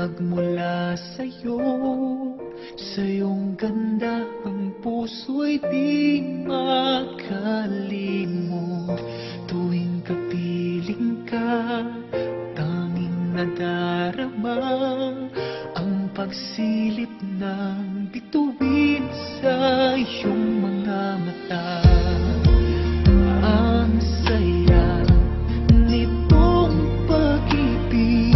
nagmula sa'yo. Sa iyong ganda ang puso'y di makalimot. Tuwing kapiling ka, tanging nadarama ang pagsilip ng bituin sa iyong mga mata. Ang saya nitong pag-ibig,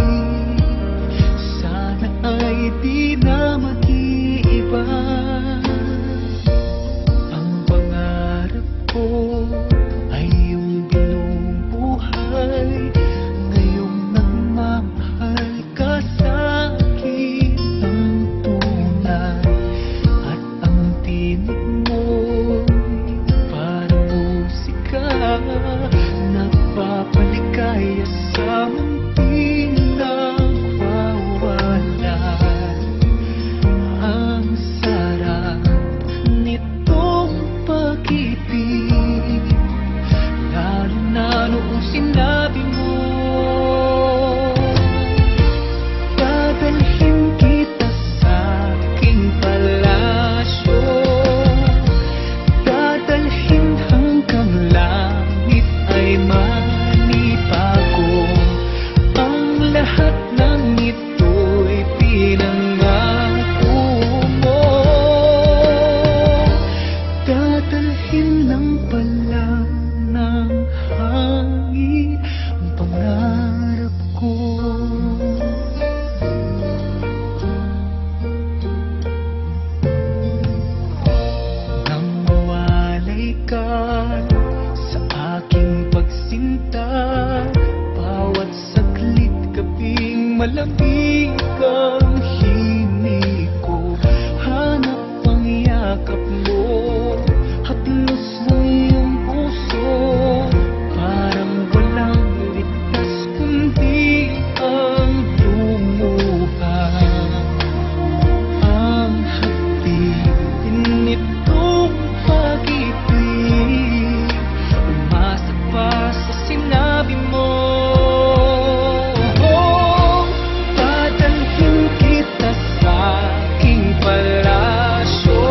sana ay di na mag-iiba. Ang pangarap ko ay iyong binubuhay, ngayong nagmamahal ka sa akin ng tunay. At ang tinig mo'y parang musika, nagpapaligaya sa munting nagwawala. Ang sarap nitong pag-ibig, lalo na noong sinabi mo, dadalhin kita sa aking palasyo, dadalhin hanggang langit ay manibago. Ang lahat ng ito'y pinangako mo, dadalhin ng pala ng hangin ang pangarap ko. Nang mawalay ka sa aking pagsinta, bawat saglit gabing malamig ang himig ko. Hanap ang yakap mo, haplos ng iyong puso, parang walang ligtas kundi ang lumuha. Ang haptin nitong pag-ibig, umasa pa sa sinabi mo. Dadalhin kita sa aking palasyo,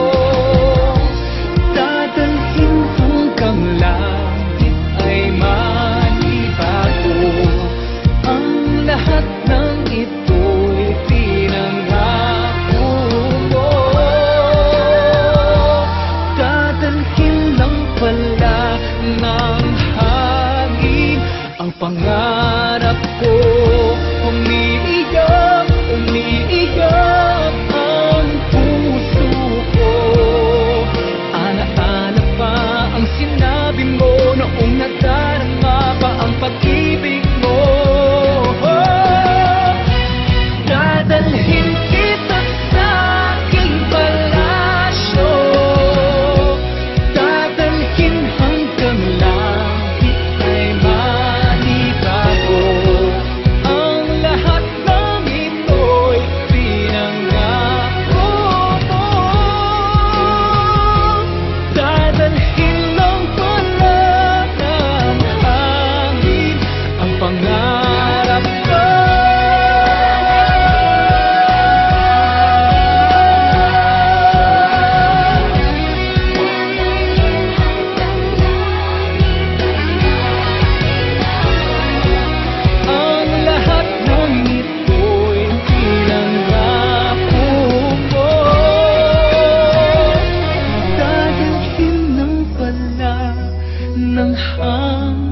dadalhin hanggang langit ay manibago. Ang lahat ng ito'y pinangako mo, dadalhin ng pala ng hangin ang pangarap ko. Umiiyak, umiiyak ang puso ko, alaala pa ang sinabi mo noong nadarama pa ang pag-ibig mo. Dadalhin kita sa aking palasyo, dadalhin hanggang langit ay manibago. Ang lahat ng ito'y pinangako mo, dadalhin ng pala ng hangin ang pangarap ko. Ang lahat ng ito'y pinangako mo, dadalhin ng pala ng hangin